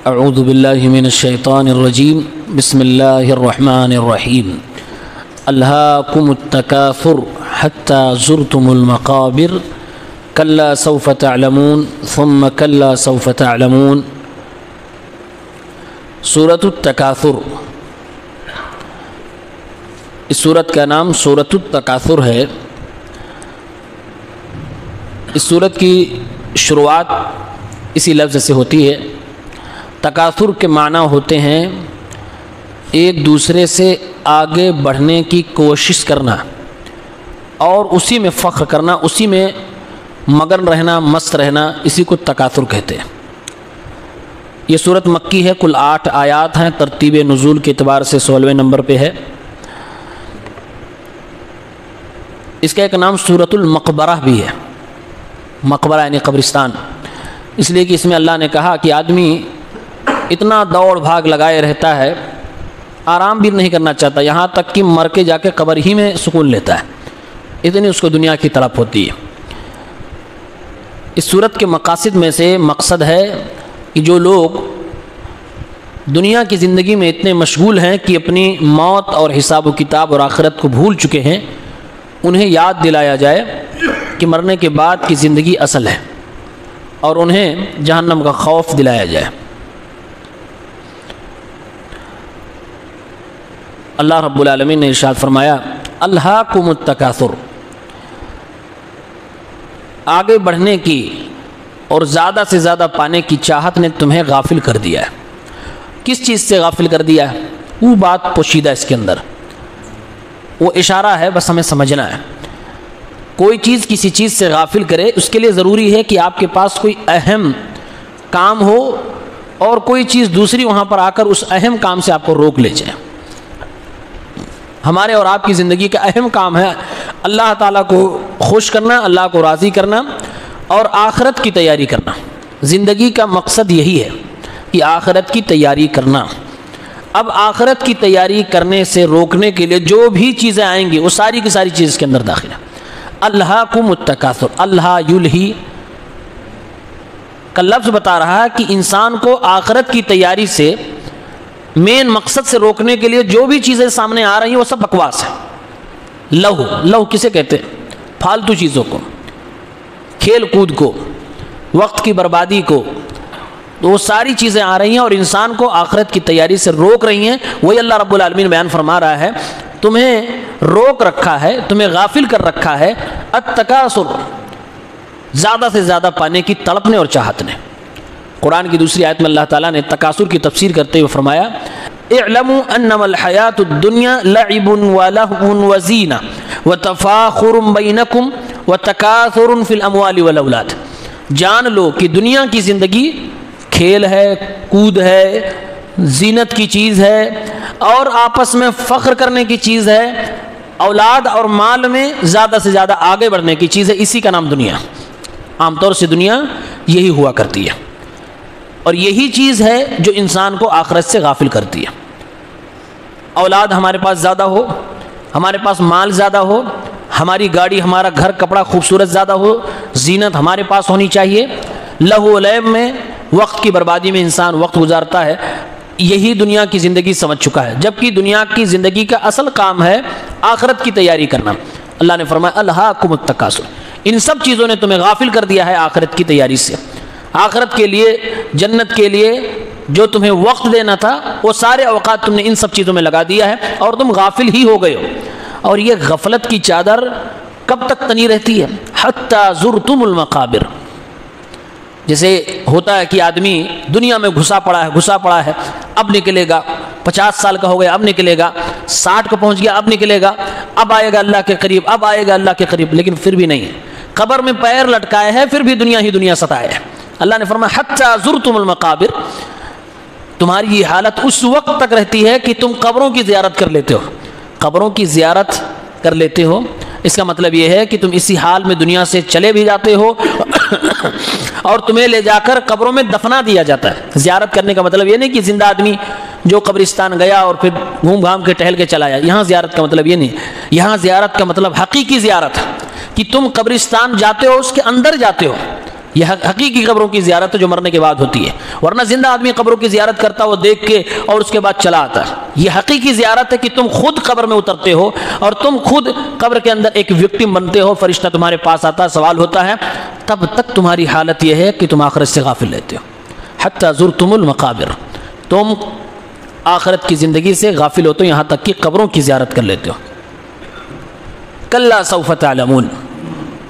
اعوذ باللہ من الشیطان الرجیم بسم اللہ الرحمن الرحیم الہاکم التکاثر حتی زرتم المقابر کلا سوف تعلمون ثم کلا سوف تعلمون۔ سورۃ التکاثر، اس سورت کا نام سورۃ التکاثر ہے۔ اس سورت کی شروعات اسی لفظ سے ہوتی ہے۔ تکاثر کے معنی ہوتے ہیں ایک دوسرے سے آگے بڑھنے کی کوشش کرنا اور اسی میں فخر کرنا، اسی میں مگن رہنا، مست رہنا، اسی کو تکاثر کہتے ہیں۔ یہ سورت مکی ہے، کل 8 آیات ہیں، ترتیب نزول کے اعتبار سے 16ویں نمبر پہ ہے۔ اس کا ایک نام سورۃ المقبرہ بھی ہے، مقبرہ یعنی قبرستان، اس لیے کہ اس میں اللہ نے کہا کہ آدمی اتنا دوڑ بھاگ لگائے رہتا ہے، آرام بھی نہیں کرنا چاہتا، یہاں تک کہ مر کے جا کے قبر ہی میں سکون لیتا ہے، اتنی اس کو دنیا کی تڑپ ہوتی ہے۔ اس سورت کے مقاصد میں سے مقصد ہے کہ جو لوگ دنیا کی زندگی میں اتنے مشغول ہیں کہ اپنی موت اور حساب و کتاب اور آخرت کو بھول چکے ہیں، انہیں یاد دلایا جائے کہ مرنے کے بعد کی زندگی اصل ہے اور انہیں جہنم کا خوف دلایا جائے۔ اللہ رب العالمین نے ارشاد فرمایا الہاکم التکاثر، آگے بڑھنے کی اور زیادہ سے زیادہ پانے کی چاہت نے تمہیں غافل کر دیا ہے۔ کس چیز سے غافل کر دیا ہے؟ وہ بات پوشیدہ اس کے اندر، وہ اشارہ ہے، بس ہمیں سمجھنا ہے۔ کوئی چیز کسی چیز سے غافل کرے، اس کے لیے ضروری ہے کہ آپ کے پاس کوئی اہم کام ہو اور کوئی چیز دوسری وہاں پر آ کر اس اہم کام سے آپ کو روک لے جائے۔ ہمارے اور آپ کی زندگی کا اہم کام ہے اللہ تعالیٰ کو خوش کرنا، اللہ کو راضی کرنا اور آخرت کی تیاری کرنا۔ زندگی کا مقصد یہی ہے کہ آخرت کی تیاری کرنا۔ اب آخرت کی تیاری کرنے سے روکنے کے لیے جو بھی چیزیں آئیں گی وہ ساری کی ساری چیز اس کے اندر داخل ہے۔ الہاکم التکاثر، اللہ یلہی کا لفظ بتا رہا ہے کہ انسان کو آخرت کی تیاری سے مین مقصد سے روکنے کے لیے جو بھی چیزیں سامنے آ رہی ہیں وہ سب بکواس ہے۔ لہو کسے کہتے ہیں؟ فالتو چیزوں کو، کھیل کود کو، وقت کی بربادی کو، تو وہ ساری چیزیں آ رہی ہیں اور انسان کو آخرت کی تیاری سے روک رہی ہیں۔ وہی اللہ رب العالمین بیان فرما رہا ہے تمہیں روک رکھا ہے، تمہیں غافل کر رکھا ہے التکاثر، زیادہ سے زیادہ پانے کی تڑپنے اور چاہت نے۔ قرآن کی دوسری آیت میں اللہ تعالیٰ نے تکاثر کی تفسیر کرتے ہوئے فرمایا اعلموا انما الحیات الدنیا لعب ولہو وزینہ وتفاخر بینکم وتکاثر فی الاموال والاولاد، جان لو کہ دنیا کی زندگی کھیل ہے، کود ہے، زینت کی چیز ہے اور آپس میں فخر کرنے کی چیز ہے، اولاد اور مال میں زیادہ سے زیادہ آگے بڑھنے کی چیز ہے، اسی کا نام دنیا۔ عام طور سے دنیا یہی ہوا کرتی ہے اور یہی چیز ہے جو انسان کو آخرت سے غافل کرتی ہے۔ اولاد ہمارے پاس زیادہ ہو، ہمارے پاس مال زیادہ ہو، ہماری گاڑی، ہمارا گھر، کپڑا خوبصورت زیادہ ہو، زینت ہمارے پاس ہونی چاہیے، لہو و لعب میں، وقت کی بربادی میں انسان وقت گزارتا ہے، یہی دنیا کی زندگی سمجھ چکا ہے، جبکہ دنیا کی زندگی کا اصل کام ہے آخرت کی تیاری کرنا۔ اللہ نے فرمایا الہاکم التکاثر، ان سب چیزوں نے تمہیں غافل کر دیا ہے آخرت کی تیاری سے۔ آخرت کے لیے، جنت کے لیے جو تمہیں وقت دینا تھا وہ سارے اوقات تم نے ان سب چیزوں میں لگا دیا ہے اور تم غافل ہی ہو گئے ہو۔ اور یہ غفلت کی چادر کب تک تنی رہتی ہے؟ حتی زرتم المقابر، جیسے ہوتا ہے کہ آدمی دنیا میں گھسا پڑا ہے، اب نکلے گا، 50 سال کا ہو گیا اب نکلے گا، 60 کو پہنچ گیا اب نکلے گا، اب آئے گا اللہ کے قریب، اب آئے گا اللہ کے قریب، لیکن پھر بھی نہیں، قبر میں پیر لٹکائے ہے، پھر بھی دنیا ہی دنیا ستائے ہے۔ اللہ نے فرمایا حتی زرتم المقابر، تمہاری یہ حالت اس وقت تک رہتی ہے کہ تم قبروں کی زیارت کر لیتے ہو، قبروں کی زیارت کر لیتے ہو۔ اس کا مطلب یہ ہے کہ تم اسی حال میں دنیا سے چلے بھی جاتے ہو اور تمہیں لے جا کر قبروں میں دفنا دیا جاتا ہے۔ زیارت کرنے کا مطلب یہ نہیں کہ زندہ آدمی جو قبرستان گیا اور پھر گھوم گھام کے ٹہل کے چلا آیا، یہاں زیارت کا مطلب یہ نہیں، یہاں زیارت کا مطلب حقیقی زیارت ہے کہ تم قبرستان جاتے ہو، اس کے اندر جاتے ہو، یہ حقیقی قبروں کی زیارت ہے جو مرنے کے بعد ہوتی ہے، ورنہ زندہ آدمی قبروں کی زیارت کرتا وہ دیکھ کے اور اس کے بعد چلا آتا ہے۔ یہ حقیقی زیارت ہے کہ تم خود قبر میں اترتے ہو اور تم خود قبر کے اندر ایک وکٹم بنتے ہو، فرشتہ تمہارے پاس آتا ہے، سوال ہوتا ہے، تب تک تمہاری حالت یہ ہے کہ تم آخرت سے غافل رہتے ہو۔ حتی زرتم المقابر، تم آخرت کی زندگی سے غافل ہوتے ہو، یہاں تک کہ قبروں کی زیارت کر لیتے ہو۔ کلا سوف تعلمون،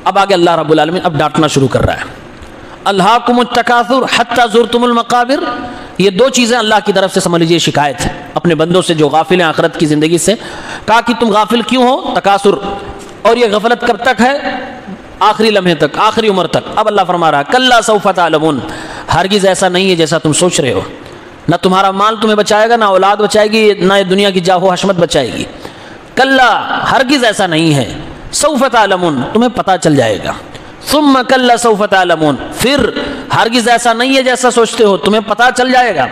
اب آگے اللہ رب العالمین اب ڈانٹنا شروع کر رہا ہے۔ الہاکم التکاثر حتی زرتم المقابر، یہ دو چیزیں اللہ کی طرف سے سمجھ لیجیے شکایت ہے اپنے بندوں سے جو غافل ہیں آخرت کی زندگی سے۔ کہا کہ تم غافل کیوں ہو؟ تکاثر، اور یہ غفلت کب تک ہے؟ آخری لمحے تک، آخری عمر تک۔ اب اللہ فرما رہا ہے کلا سوف تعلمون، ہرگز ایسا نہیں ہے جیسا تم سوچ رہے ہو، نہ تمہارا مال تمہیں بچائے گا، نہ اولاد بچائے گی، نہ دنیا کی جاہ و حشمت بچائے گی۔ کلا، ہرگز ایسا نہیں ہے، سوف تعلمون، تمہیں پتہ چل جائے گا۔ ثم کلا سوف تعلمون، پھر ہرگز ایسا نہیں ہے جیسا سوچتے ہو، تمہیں پتہ چل جائے گا۔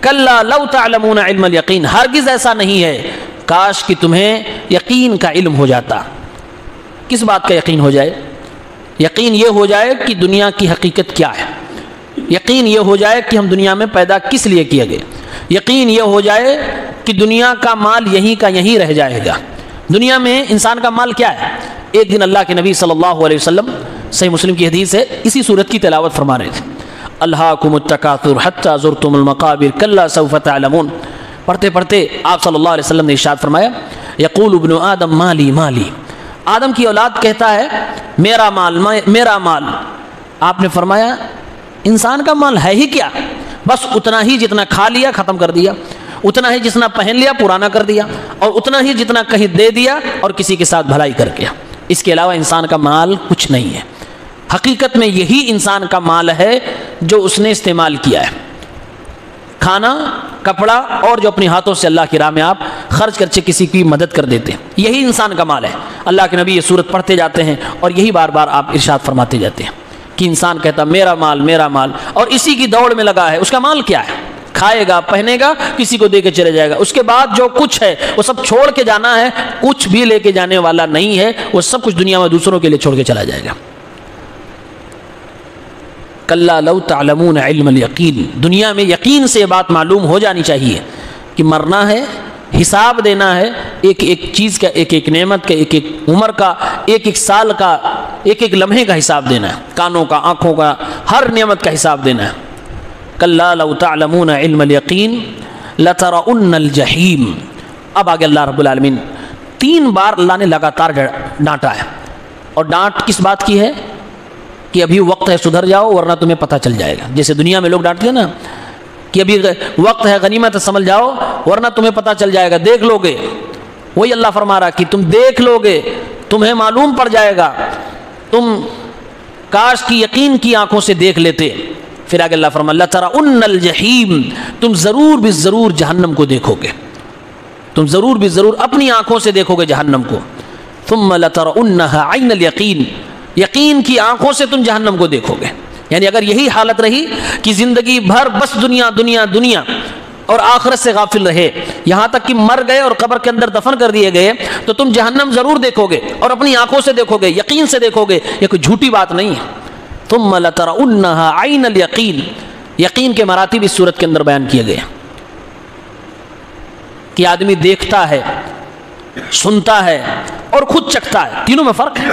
کلا لو تعلمون علم الیقین، ہرگز ایسا نہیں ہے، کاش کہ تمہیں یقین کا علم ہو جاتا۔ کس بات کا یقین ہو جائے؟ یقین یہ ہو جائے کہ دنیا کی حقیقت کیا ہے، یقین یہ ہو جائے کہ ہم دنیا میں پیدا کس لیے کیے گئے، یقین یہ ہو جائے کہ دنیا کا مال یہیں کا یہیں رہ جائے گا۔ دنیا میں انسان کا مال کیا ہے؟ ایک دن اللہ کے نبی صلی اللہ علیہ وسلم، صحیح مسلم کی حدیث ہے، اسی صورت کی تلاوت فرما رہے تھے، الہاکم التکاثر حتی زرتم المقابر کلا سوف تعلمون۔ پڑھتے پڑھتے آپ صلی اللہ علیہ وسلم نے ارشاد فرمایا، یقول ابن آدم مالی مالی، آدم کی اولاد کہتا ہے میرا مال میرا مال۔ آپ نے فرمایا انسان کا مال ہے ہی کیا؟ بس اتنا ہی جتنا کھا لیا ختم کر دیا، اتنا ہی جتنا پہن لیا پرانا کر دیا، اور اتنا ہی جتنا کہیں دے دیا اور کسی کے ساتھ بھلائی کر کے، اس کے علاوہ انسان کا مال کچھ نہیں ہے۔ حقیقت میں یہی انسان کا مال ہے جو اس نے استعمال کیا ہے، کھانا، کپڑا، اور جو اپنے ہاتھوں سے اللہ کی راہ میں آپ خرچ کر کے کسی کی مدد کر دیتے ہیں، یہی انسان کا مال ہے۔ اللہ کے نبی یہ صورت پڑھتے جاتے ہیں اور یہی بار بار آپ ارشاد فرماتے جاتے ہیں کہ انسان کہتا میرا مال، اور اسی کی دوڑ میں لگا ہے۔ اس کا مال کیا ہے؟ کھائے گا، پہنے گا، کسی کو دے کے چلے جائے گا، اس کے بعد جو کچھ ہے وہ سب چھوڑ کے جانا ہے، کچھ بھی لے کے جانے والا نہیں ہے، وہ سب کچھ دنیا میں دوسروں کے لیے چھوڑ کے چلا جائے گا۔ کلا لو تعلمون علم الیقین، دنیا میں یقین سے یہ بات معلوم ہو جانی چاہیے کہ مرنا ہے، حساب دینا ہے، ایک ایک چیز کا، ایک ایک نعمت کا، ایک ایک عمر کا، ایک ایک سال کا، ایک ایک لمحے کا حساب دینا ہے، کانوں کا، آنکھوں کا، ہر نعمت کا حساب دینا ہے۔ کلا لو تعلمون علم الیقین لترؤن الجحیم۔ اب آگے اللہ رب العالمین 3 بار اللہ نے لگاتار ڈانٹا ہے، اور ڈانٹ کس بات کی ہے؟ کہ ابھی وقت ہے سدھر جاؤ ورنہ تمہیں پتہ چل جائے گا۔ جیسے دنیا میں لوگ ڈانٹتے ہیں نا کہ ابھی وقت ہے، غنیمت ہے، سنبھل جاؤ ورنہ تمہیں پتہ چل جائے گا، دیکھ لو گے۔ وہی اللہ فرما رہا کہ تم دیکھ لو گے، تمہیں معلوم پڑ جائے گا، تم کاش کی یقین کی آنکھوں سے دیکھ لیتے۔ پھر آگے اللہ فرما لترؤن الجحیم، تم ضرور بھی ضرور جہنم کو دیکھو گے، تم ضرور بھی ضرور اپنی آنکھوں سے دیکھو گے جہنم کو۔ ثم لترؤنها عین الیقین، یقین کی آنکھوں سے تم جہنم کو دیکھو گے۔ یعنی اگر یہی حالت رہی کہ زندگی بھر بس دنیا دنیا دنیا اور آخرت سے غافل رہے، یہاں تک کہ مر گئے اور قبر کے اندر دفن کر دیے گئے، تو تم جہنم ضرور دیکھو گے اور اپنی آنکھوں سے دیکھو گے، یقین سے دیکھو گے، یہ کوئی جھوٹی بات نہیں ہے۔ ثم لترؤنها عین الیقین، یقین کے مراتب اس صورت کے اندر بیان کیے گئے کہ آدمی دیکھتا ہے، سنتا ہے اور خود چکھتا ہے، تینوں میں فرق ہے۔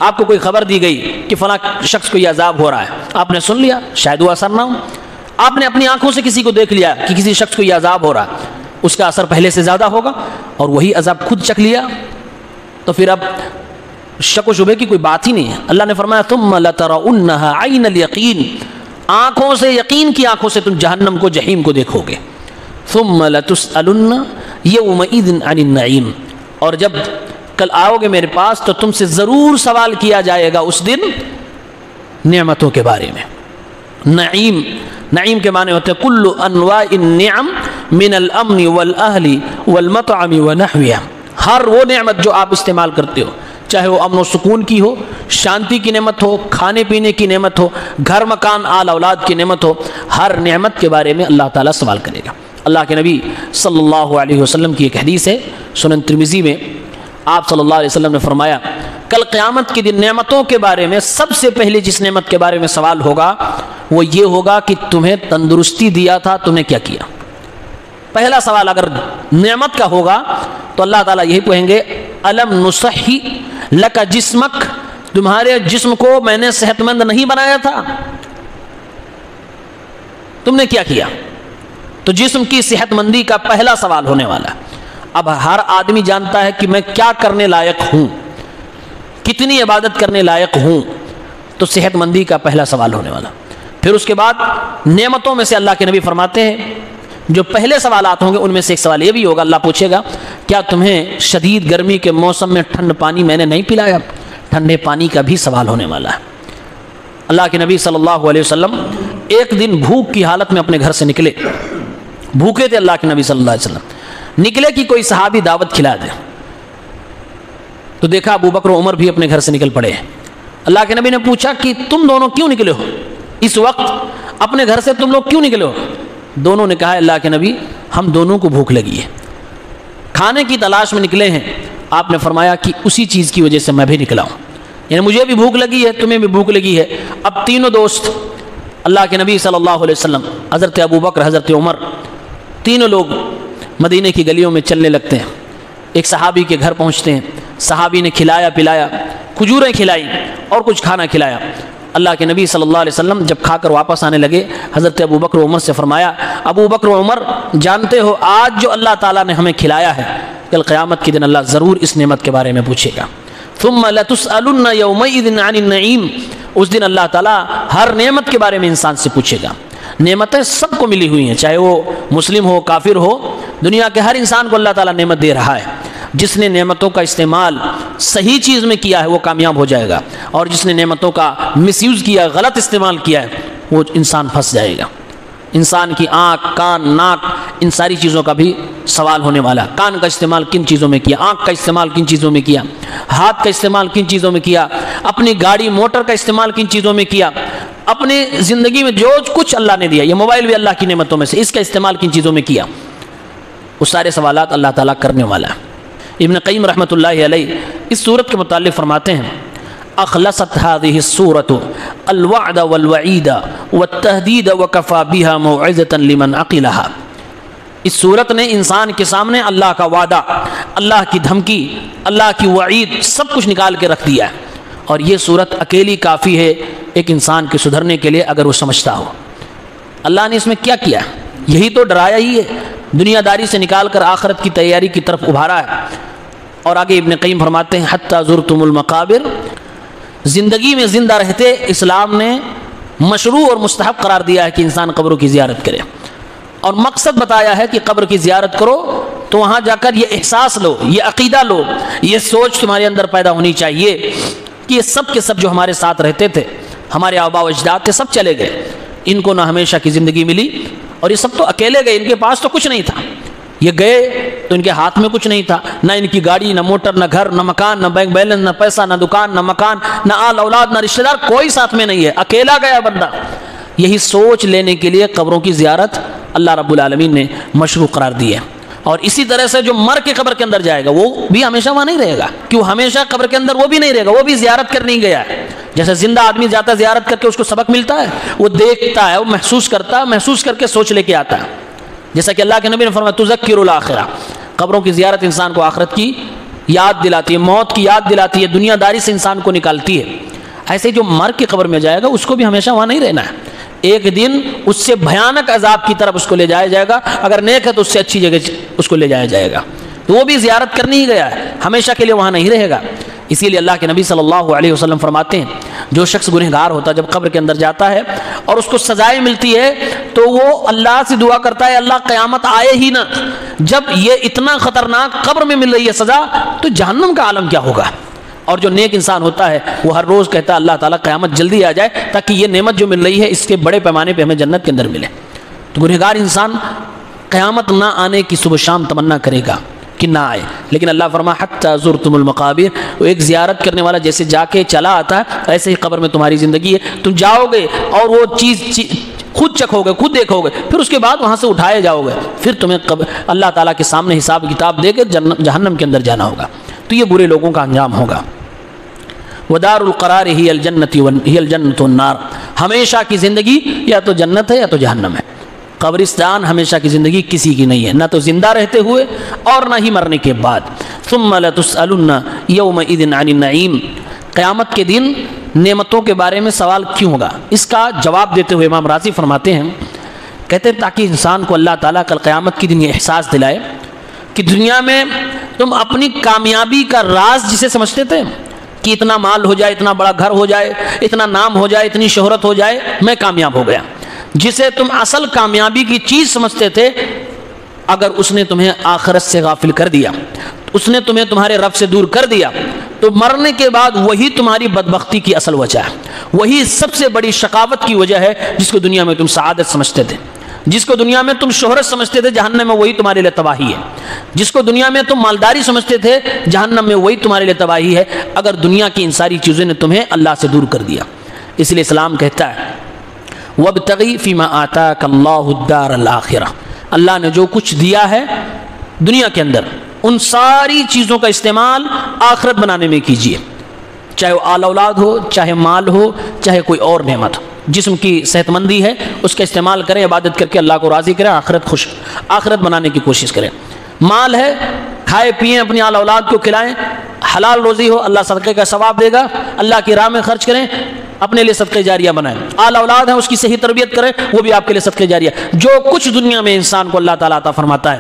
آپ کو کوئی خبر دی گئی کہ فلاں شخص کو یہ عذاب ہو رہا ہے، آپ نے سن لیا، شاید وہ اثر نہ ہو۔ آپ نے اپنی آنکھوں سے کسی کو دیکھ لیا کہ کسی شخص کو یہ عذاب ہو رہا ہے، اس کا اثر پہلے سے زیادہ ہوگا، اور وہی عذاب خود چکھ لیا تو پھر اب شک و شبہ کی کوئی بات ہی نہیں ہے۔ اللہ نے فرمایا ثم لترؤنها عین الیقین، آنکھوں سے، یقین کی آنکھوں سے تم جہنم کو، جہیم کو دیکھو گے۔ ثم لتسألن یومئذ عن النعیم، اور جب کل آؤ گے میرے پاس تو تم سے ضرور سوال کیا جائے گا اس دن نعمتوں کے بارے میں۔ نعیم، نعیم کے معنی ہوتے ہیں کل انواع النعم من الامن والاہل والمطعم ونحوها، ہر وہ نعمت جو آپ استعمال کرتے ہو، چاہے وہ امن و سکون کی ہو، شانتی کی نعمت ہو، کھانے پینے کی نعمت ہو، گھر مکان آل اولاد کی نعمت ہو، ہر نعمت کے بارے میں اللہ تعالیٰ سوال کرے گا۔ اللہ کے نبی صلی اللہ علیہ وسلم کی ایک حدیث ہے سنن ترمذی میں، آپ صلی اللہ علیہ وسلم نے فرمایا کل قیامت کے دن نعمتوں کے بارے میں سب سے پہلے جس نعمت کے بارے میں سوال ہوگا وہ یہ ہوگا کہ تمہیں تندرستی دیا تھا، تم نے کیا کیا؟ پہلا سوال اگر نعمت کا ہوگا تو اللہ تعالیٰ یہی کہیں گے الم نصحی لک جسمک، تمہارے جسم کو میں نے صحت مند نہیں بنایا تھا، تم نے کیا کیا؟ تو جسم کی صحت مندی کا پہلا سوال ہونے والا۔ اب ہر آدمی جانتا ہے کہ میں کیا کرنے لائق ہوں، کتنی عبادت کرنے لائق ہوں، تو صحت مندی کا پہلا سوال ہونے والا۔ پھر اس کے بعد نعمتوں میں سے اللہ کے نبی فرماتے ہیں جو پہلے سوالات ہوں گے ان میں سے ایک سوال یہ بھی ہوگا، اللہ پوچھے گا کیا تمہیں شدید گرمی کے موسم میں ٹھنڈ پانی میں نے نہیں پلایا؟ ٹھنڈے پانی کا بھی سوال ہونے والا ہے۔ اللہ کے نبی صلی اللہ علیہ وسلم ایک دن بھوک کی حالت میں اپنے گھر سے نکلے، بھوکے تھے اللہ کے نبی صلی اللہ علیہ وسلم، نکلے کہ کوئی صحابی دعوت کھلا دے، تو دیکھا ابو بکر و عمر بھی اپنے گھر سے نکل پڑے ہیں۔ اللہ کے نبی نے پوچھا کہ تم دونوں کیوں نکلے ہو اس وقت، اپنے گھر سے تم لوگ کیوں نکلے ہو؟ دونوں نے کہا اللہ کے نبی ہم دونوں کو بھوک لگی ہے، کھانے کی تلاش میں نکلے ہیں۔ آپ نے فرمایا کہ اسی چیز کی وجہ سے میں بھی نکلا ہوں، یعنی مجھے بھی بھوک لگی ہے، تمہیں بھی بھوک لگی ہے۔ اب تینوں دوست اللہ کے نبی صلی اللہ علیہ وسلم، حضرت ابو بکر، حضرت عمر، تینوں لوگ مدینہ کی گلیوں میں چلنے لگتے ہیں۔ ایک صحابی کے گھر پہنچتے ہیں، صحابی نے کھلایا پلایا، کھجوریں کھلائی اور کچھ کھانا کھلایا۔ اللہ کے نبی صلی اللہ علیہ وسلم جب کھا کر واپس آنے لگے، حضرت ابو بکر و عمر سے فرمایا ابو بکر و عمر جانتے ہو آج جو اللہ تعالیٰ نے ہمیں کھلایا ہے، کل قیامت کے دن اللہ ضرور اس نعمت کے بارے میں پوچھے گا۔ ثم لتسألن یومئذ عن النعیم، اس دن اللہ تعالیٰ ہر نعمت کے بارے میں انسان سے پوچھے گا۔ نعمتیں سب کو ملی ہوئی ہیں، چاہے وہ مسلم ہو کافر ہو، دنیا کے ہر انسان کو اللہ تعالیٰ نعمت دے رہا ہے۔ جس نے نعمتوں کا استعمال صحیح چیز میں کیا ہے وہ کامیاب ہو جائے گا، اور جس نے نعمتوں کا مس یوز کیا، غلط استعمال کیا ہے، وہ انسان پھنس جائے گا۔ انسان کی آنکھ، کان، ناک، ان ساری چیزوں کا بھی سوال ہونے والا۔ کان کا استعمال کن چیزوں میں کیا، آنکھ کا استعمال کن چیزوں میں کیا، ہاتھ کا استعمال کن چیزوں میں کیا، اپنی گاڑی موٹر کا استعمال کن چیزوں میں کیا، اپنی زندگی میں جو کچھ اللہ نے دیا، یہ موبائل بھی اللہ کی نعمتوں میں سے، اس کا استعمال کن چیزوں میں کیا، وہ سارے سوالات اللہ تعالیٰ کرنے والا ہے۔ ابن قیم رحمۃ اللہ علیہ اس صورت کے متعلق فرماتے ہیں اخلصت هذه السورة الوعد والوعید والتهدید وكفى بها موعظة لمن عقلها، اس صورت نے انسان کے سامنے اللہ کا وعدہ، اللہ کی دھمکی، اللہ کی وعید سب کچھ نکال کے رکھ دیا ہے، اور یہ صورت اکیلی کافی ہے ایک انسان کے سدھرنے کے لیے اگر وہ سمجھتا ہو۔ اللہ نے اس میں کیا کیا؟ یہی تو ڈرایا ہی ہے، دنیا داری سے نکال کر آخرت کی تیاری کی طرف ابھارا ہے۔ اور آگے ابن قیم فرماتے ہیں حتی زرتم المقابر، زندگی میں زندہ رہتے اسلام نے مشروع اور مستحب قرار دیا ہے کہ انسان قبروں کی زیارت کرے، اور مقصد بتایا ہے کہ قبر کی زیارت کرو تو وہاں جا کر یہ احساس لو، یہ عقیدہ لو، یہ سوچ تمہارے اندر پیدا ہونی چاہیے کہ یہ سب کے سب جو ہمارے ساتھ رہتے تھے، ہمارے آباء و اجداد تھے، سب چلے گئے، ان کو نہ ہمیشہ کی زندگی ملی، اور یہ سب تو اکیلے گئے، ان کے پاس تو کچھ نہیں تھا، یہ گئے تو ان کے ہاتھ میں کچھ نہیں تھا، نہ ان کی گاڑی، نہ موٹر، نہ گھر، نہ مکان، نہ بینک بیلنس، نہ پیسہ، نہ دکان، نہ مکان، نہ آل اولاد، نہ رشتہ دار، کوئی ساتھ میں نہیں ہے، اکیلا گیا بندہ۔ یہی سوچ لینے کے لیے قبروں کی زیارت اللہ رب العالمین نے مشروع قرار دی ہے۔ اور اسی طرح سے جو مر کے قبر کے اندر جائے گا وہ بھی ہمیشہ وہاں نہیں رہے گا، کیوں ہمیشہ قبر کے اندر وہ بھی نہیں رہے گا، وہ بھی زیارت کرنے ہی گیا ہے۔ جیسے زندہ آدمی جاتا ہے زیارت کر کے اس کو سبق ملتا ہے، وہ دیکھتا ہے، وہ محسوس کرتا ہے، محسوس کر کے سوچ لے کے آتا ہے۔ جیسا کہ اللہ کے نبی نے فرمایا تذکر الاخرہ، قبروں کی زیارت انسان کو آخرت کی یاد دلاتی ہے، موت کی یاد دلاتی ہے، دنیا داری سے انسان کو نکالتی ہے۔ ایسے جو مر کے قبر میں جائے گا اس کو بھی ہمیشہ وہاں نہیں رہنا ہے، ایک دن اس سے بھیانک عذاب کی طرف اس کو لے جایا جائے گا، اگر نیک ہے تو اس سے اچھی جگہ اس کو لے جایا جائے گا، تو وہ بھی زیارت کرنی ہی گیا ہے، ہمیشہ کے لیے وہاں نہیں رہے گا۔ اسی لیے اللہ کے نبی صلی اللہ علیہ وسلم فرماتے ہیں جو شخص گنہگار ہوتا ہے جب قبر کے اندر جاتا ہے اور اس کو سزائیں ملتی ہے تو وہ اللہ سے دعا کرتا ہے اللہ قیامت آئے ہی نہ، جب یہ اتنا خطرناک قبر میں مل رہی ہے سزا تو جہنم کا عالم کیا ہوگا۔ اور جو نیک انسان ہوتا ہے وہ ہر روز کہتا ہے اللہ تعالیٰ قیامت جلدی آ جائے تاکہ یہ نعمت جو مل رہی ہے اس کے بڑے پیمانے پہ ہمیں جنت کے اندر ملے۔ تو گنہگار انسان قیامت نہ آنے کی صبح شام تمنا کرے گا کہ نہ آئے، لیکن اللہ فرما حتی زرتم المقابر، وہ ایک زیارت کرنے والا جیسے جا کے چلا آتا ہے ایسے ہی قبر میں تمہاری زندگی ہے، تم جاؤ گے اور وہ چیز خود چکھو گے، خود دیکھو گے، پھر اس کے بعد وہاں سے اٹھائے جاؤ گے، پھر تمہیں اللہ تعالیٰ کے سامنے حساب کتاب دے کے جہنم کے اندر جانا ہوگا۔ تو یہ برے لوگوں کا انجام ہوگا۔ ودار القرار ہی الجنت والنار، ہمیشہ کی زندگی یا تو جنت ہے یا تو جہنم ہے۔ قبرستان ہمیشہ کی زندگی کسی کی نہیں ہے، نہ تو زندہ رہتے ہوئے اور نہ ہی مرنے کے بعد۔ ثم لتسألن یومئذ عن النعیم، قیامت کے دن نعمتوں کے بارے میں سوال کیوں ہوگا؟ اس کا جواب دیتے ہوئے امام راضی فرماتے ہیں، کہتے ہیں تاکہ انسان کو اللہ تعالیٰ کل قیامت کے دن یہ احساس دلائے کہ دنیا میں تم اپنی کامیابی کا راز جسے سمجھتے تھے کہ اتنا مال ہو جائے، اتنا بڑا گھر ہو جائے، اتنا نام ہو جائے، اتنی شہرت ہو جائے، میں کامیاب ہو گیا، جسے تم اصل کامیابی کی چیز سمجھتے تھے، اگر اس نے تمہیں آخرت سے غافل کر دیا، اس نے تمہیں تمہارے رب سے دور کر دیا، تو مرنے کے بعد وہی تمہاری بدبختی کی اصل وجہ ہے، وہی سب سے بڑی شقاوت کی وجہ ہے، جس کو دنیا میں تم سعادت سمجھتے تھے، جس کو دنیا میں تم شہرت سمجھتے تھے، جہنم میں وہی تمہارے لیے تباہی ہے، جس کو دنیا میں تم مالداری سمجھتے تھے، جہنم میں وہی تمہارے لیے تباہی ہے، اگر دنیا کی ان ساری چیزوں نے تمہیں اللہ سے دور کر دیا۔ اس لیے اسلام کہتا ہے وَابْتَغِ فِيمَا آتَاكَ اللَّهُ الدَّارَ الْآخِرَةَ، اللہ نے جو کچھ دیا ہے دنیا کے اندر ان ساری چیزوں کا استعمال آخرت بنانے میں کیجیے، چاہے وہ آل اولاد ہو، چاہے مال ہو، چاہے کوئی اور نعمت ہو، جسم کی صحت مندی ہے اس کا استعمال کریں، عبادت کر کے اللہ کو راضی کریں، آخرت بنانے کی کوشش کریں۔ مال ہے، کھائے پئیں، اپنی آل اولاد کو کھلائیں، حلال روزی ہو، اللہ صدقے کا ثواب دے گا، اللہ کی راہ میں خرچ کریں، اپنے لیے صدقہ جاریہ بنائیں۔ آل اولاد ہیں، اس کی صحیح تربیت کریں، وہ بھی آپ کے لیے صدقہ جاریہ۔ جو کچھ دنیا میں انسان کو اللہ تعالیٰ عطا فرماتا ہے،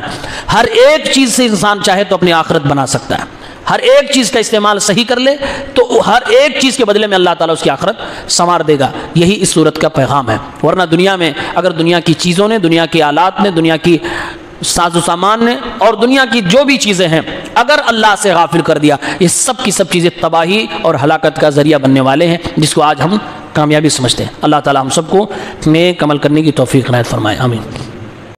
ہر ایک چیز سے انسان چاہے تو اپنی آخرت بنا سکتا ہے، ہر ایک چیز کا استعمال صحیح کر لے تو ہر ایک چیز کے بدلے میں اللہ تعالیٰ اس کی آخرت سنوار دے گا۔ یہی اس صورت کا پیغام ہے۔ ورنہ دنیا میں اگر دنیا کی چیزوں نے، دنیا کے آلات نے، دنیا کی ساز و سامان نے اور دنیا کی جو بھی چیزیں ہیں اگر اللہ سے غافل کر دیا، یہ سب کی سب چیزیں تباہی اور ہلاکت کا ذریعہ بننے والے ہیں، جس کو آج ہم کامیابی سمجھتے ہیں۔ اللہ تعالیٰ ہم سب کو نیک عمل کرنے کی توفیق عنایت فرمائے، آمین۔